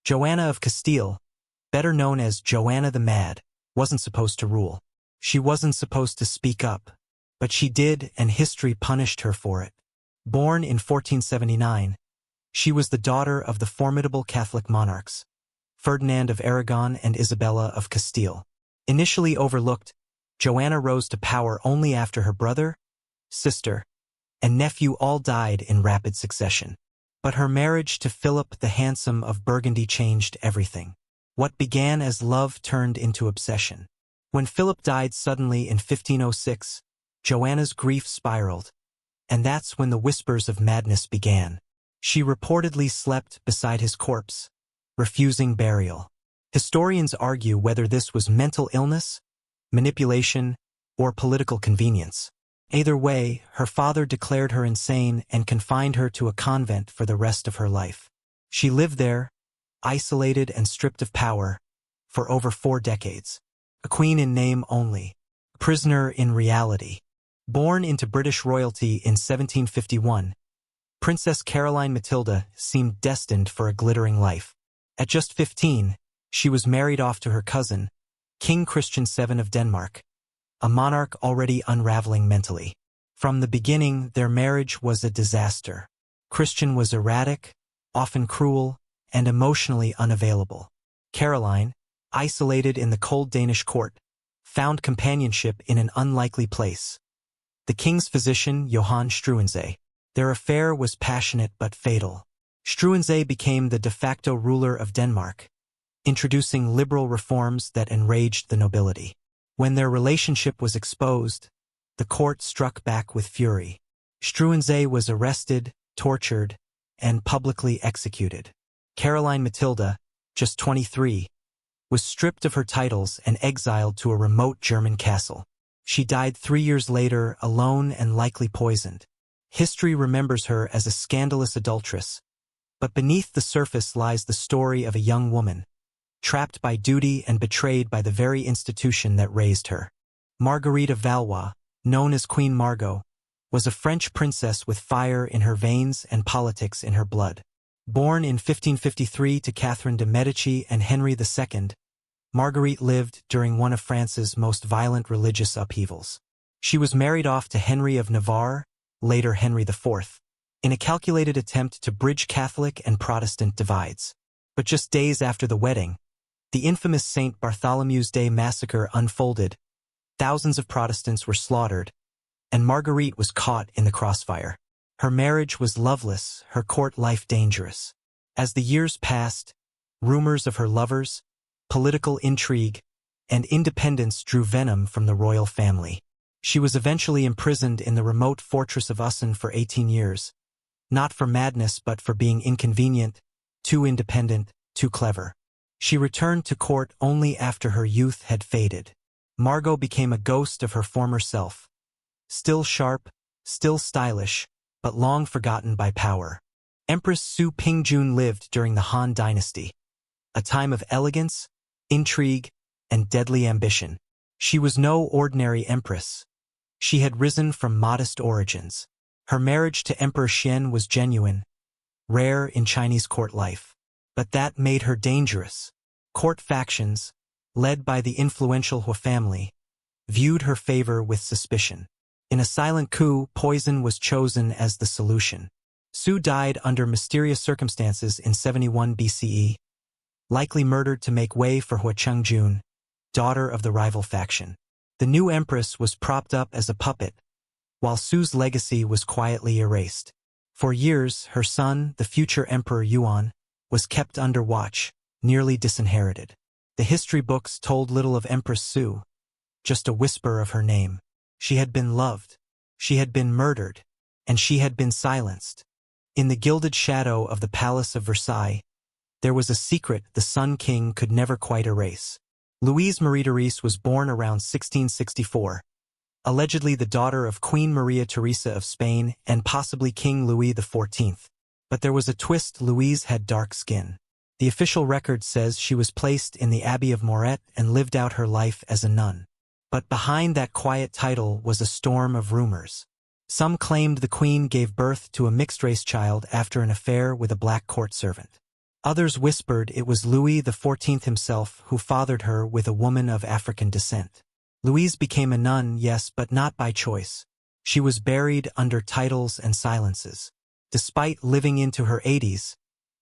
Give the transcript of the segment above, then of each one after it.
Joanna of Castile, better known as Joanna the Mad, wasn't supposed to rule. She wasn't supposed to speak up, but she did, and history punished her for it. Born in 1479, she was the daughter of the formidable Catholic monarchs, Ferdinand of Aragon and Isabella of Castile. Initially overlooked, Joanna rose to power only after her brother, sister, and nephew all died in rapid succession. But her marriage to Philip the Handsome of Burgundy changed everything. What began as love turned into obsession. When Philip died suddenly in 1506, Joanna's grief spiraled, and that's when the whispers of madness began. She reportedly slept beside his corpse, refusing burial. Historians argue whether this was mental illness, manipulation, or political convenience. Either way, her father declared her insane and confined her to a convent for the rest of her life. She lived there, isolated and stripped of power, for over 4 decades. A queen in name only, a prisoner in reality. Born into British royalty in 1751, Princess Caroline Matilda seemed destined for a glittering life. At just 15, she was married off to her cousin, King Christian VII of Denmark, a monarch already unraveling mentally. From the beginning, their marriage was a disaster. Christian was erratic, often cruel, and emotionally unavailable. Caroline, isolated in the cold Danish court, found companionship in an unlikely place. The king's physician, Johann Struensee. Their affair was passionate but fatal. Struensee became the de facto ruler of Denmark, introducing liberal reforms that enraged the nobility. When their relationship was exposed, the court struck back with fury. Struensee was arrested, tortured, and publicly executed. Caroline Matilda, just 23, was stripped of her titles and exiled to a remote German castle. She died 3 years later, alone and likely poisoned. History remembers her as a scandalous adulteress, but beneath the surface lies the story of a young woman, trapped by duty and betrayed by the very institution that raised her. Marguerite of Valois, known as Queen Margot, was a French princess with fire in her veins and politics in her blood. Born in 1553 to Catherine de' Medici and Henry II, Marguerite lived during one of France's most violent religious upheavals. She was married off to Henry of Navarre, later Henry IV, in a calculated attempt to bridge Catholic and Protestant divides. But just days after the wedding, the infamous St. Bartholomew's Day massacre unfolded. Thousands of Protestants were slaughtered, and Marguerite was caught in the crossfire. Her marriage was loveless, her court life dangerous. As the years passed, rumors of her lovers, political intrigue, and independence drew venom from the royal family. She was eventually imprisoned in the remote fortress of Ussen for 18 years, not for madness but for being inconvenient, too independent, too clever. She returned to court only after her youth had faded. Margot became a ghost of her former self, still sharp, still stylish, but long forgotten by power. Empress Su Pingjun lived during the Han Dynasty, a time of elegance, intrigue, and deadly ambition. She was no ordinary empress. She had risen from modest origins. Her marriage to Emperor Xian was genuine, rare in Chinese court life. But that made her dangerous. Court factions, led by the influential Hua family, viewed her favor with suspicion. In a silent coup, poison was chosen as the solution. Su died under mysterious circumstances in 71 BCE, likely murdered to make way for Hua Chengjun, daughter of the rival faction. The new empress was propped up as a puppet, while Su's legacy was quietly erased. For years, her son, the future Emperor Yuan, was kept under watch, nearly disinherited. The history books told little of Empress Su, just a whisper of her name. She had been loved, she had been murdered, and she had been silenced. In the gilded shadow of the Palace of Versailles, there was a secret the Sun King could never quite erase. Louise Marie Therese was born around 1664, allegedly the daughter of Queen Maria Theresa of Spain and possibly King Louis XIV. But there was a twist: Louise had dark skin. The official record says she was placed in the Abbey of Moret and lived out her life as a nun. But behind that quiet title was a storm of rumors. Some claimed the queen gave birth to a mixed-race child after an affair with a black court servant. Others whispered it was Louis XIV himself who fathered her with a woman of African descent. Louise became a nun, yes, but not by choice. She was buried under titles and silences. Despite living into her 80s,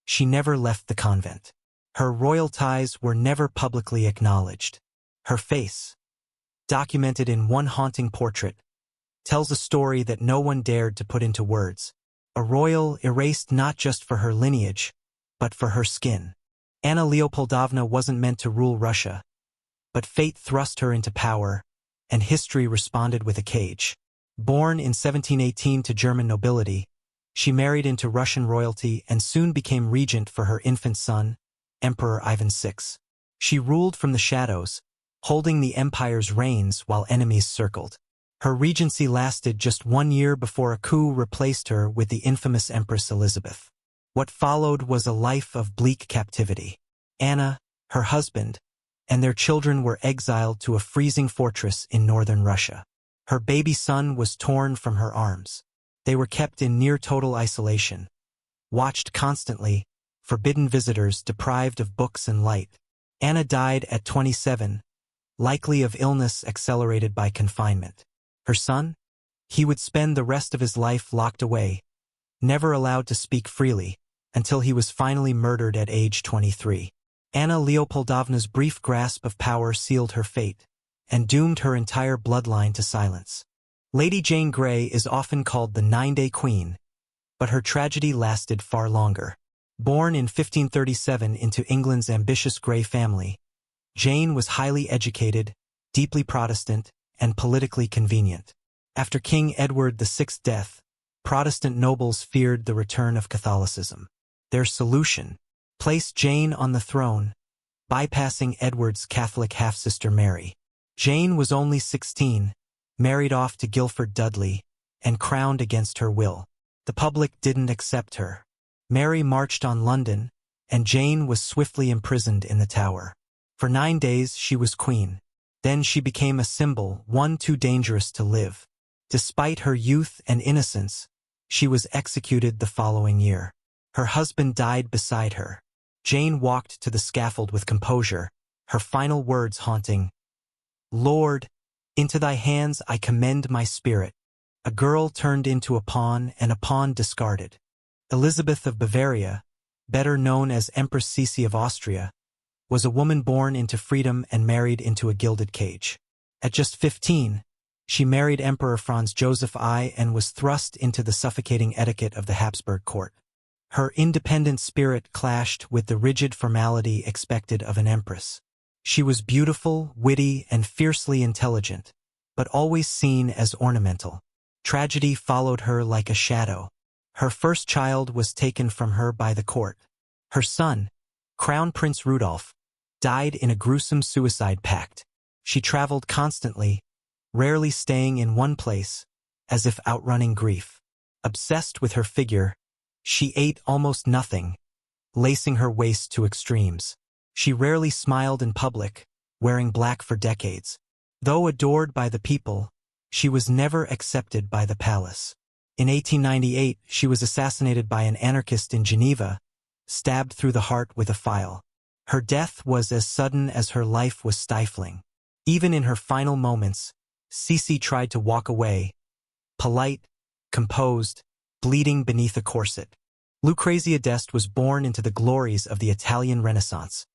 she never left the convent. Her royal ties were never publicly acknowledged. Her face, documented in one haunting portrait, tells a story that no one dared to put into words. A royal erased not just for her lineage, but for her skin. Anna Leopoldovna wasn't meant to rule Russia, but fate thrust her into power, and history responded with a cage. Born in 1718 to German nobility, she married into Russian royalty and soon became regent for her infant son, Emperor Ivan VI. She ruled from the shadows, holding the empire's reins while enemies circled. Her regency lasted just 1 year before a coup replaced her with the infamous Empress Elizabeth. What followed was a life of bleak captivity. Anna, her husband, and their children were exiled to a freezing fortress in northern Russia. Her baby son was torn from her arms. They were kept in near-total isolation, watched constantly, forbidden visitors deprived of books and light. Anna died at 27, likely of illness accelerated by confinement. Her son? He would spend the rest of his life locked away, never allowed to speak freely, until he was finally murdered at age 23. Anna Leopoldovna's brief grasp of power sealed her fate, and doomed her entire bloodline to silence. Lady Jane Grey is often called the 9-Day Queen, but her tragedy lasted far longer. Born in 1537 into England's ambitious Grey family, Jane was highly educated, deeply Protestant, and politically convenient. After King Edward VI's death, Protestant nobles feared the return of Catholicism. Their solution: place Jane on the throne, bypassing Edward's Catholic half-sister Mary. Jane was only 16, married off to Guilford Dudley, and crowned against her will. The public didn't accept her. Mary marched on London, and Jane was swiftly imprisoned in the Tower. For 9 days she was queen. Then she became a symbol, one too dangerous to live. Despite her youth and innocence, she was executed the following year. Her husband died beside her. Jane walked to the scaffold with composure, her final words haunting, "Lord, into thy hands I commend my spirit." A girl turned into a pawn, and a pawn discarded. Elizabeth of Bavaria, better known as Empress Masako of Austria, was a woman born into freedom and married into a gilded cage. At just 15, she married Emperor Franz Joseph I and was thrust into the suffocating etiquette of the Habsburg court. Her independent spirit clashed with the rigid formality expected of an empress. She was beautiful, witty, and fiercely intelligent, but always seen as ornamental. Tragedy followed her like a shadow. Her first child was taken from her by the court. Her son, Crown Prince Rudolph, died in a gruesome suicide pact. She traveled constantly, rarely staying in one place, as if outrunning grief. Obsessed with her figure, she ate almost nothing, lacing her waist to extremes. She rarely smiled in public, wearing black for decades. Though adored by the people, she was never accepted by the palace. In 1898, she was assassinated by an anarchist in Geneva, stabbed through the heart with a file. Her death was as sudden as her life was stifling. Even in her final moments, Sisi tried to walk away, polite, composed, bleeding beneath a corset. Lucrezia d'Este was born into the glories of the Italian Renaissance,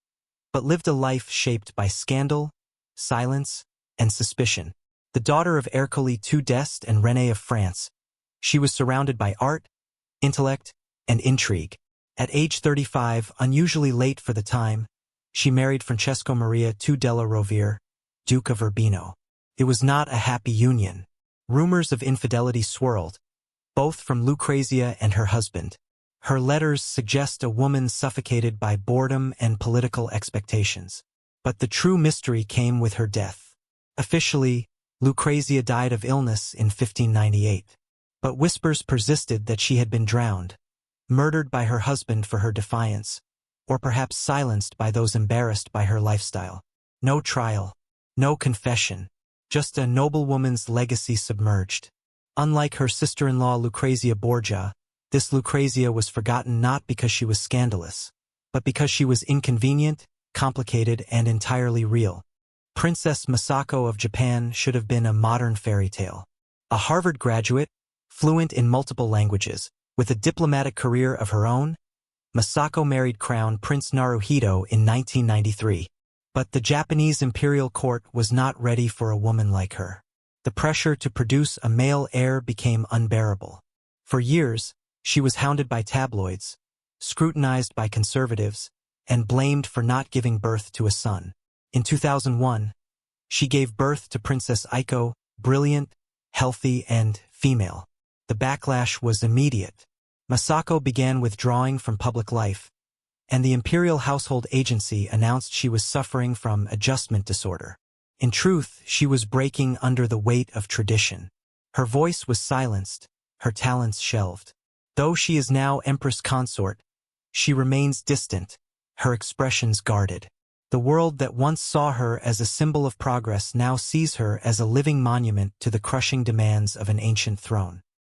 but lived a life shaped by scandal, silence, and suspicion. The daughter of Ercole II d'Este and René of France, she was surrounded by art, intellect, and intrigue. At age 35, unusually late for the time, she married Francesco Maria II della Rovere, Duke of Urbino. It was not a happy union. Rumors of infidelity swirled, both from Lucrezia and her husband. Her letters suggest a woman suffocated by boredom and political expectations. But the true mystery came with her death. Officially, Lucrezia died of illness in 1598. But whispers persisted that she had been drowned, murdered by her husband for her defiance, or perhaps silenced by those embarrassed by her lifestyle. No trial, no confession, just a noblewoman's legacy submerged. Unlike her sister-in-law Lucrezia Borgia, this Lucrezia was forgotten not because she was scandalous, but because she was inconvenient, complicated, and entirely real. Princess Masako of Japan should have been a modern fairy tale. A Harvard graduate, fluent in multiple languages, with a diplomatic career of her own, Masako married Crown Prince Naruhito in 1993. But the Japanese imperial court was not ready for a woman like her. The pressure to produce a male heir became unbearable. For years, she was hounded by tabloids, scrutinized by conservatives, and blamed for not giving birth to a son. In 2001, she gave birth to Princess Aiko, brilliant, healthy, and female. The backlash was immediate. Masako began withdrawing from public life, and the Imperial Household Agency announced she was suffering from adjustment disorder. In truth, she was breaking under the weight of tradition. Her voice was silenced, her talents shelved. Though she is now Empress Consort, she remains distant, her expressions guarded. The world that once saw her as a symbol of progress now sees her as a living monument to the crushing demands of an ancient throne.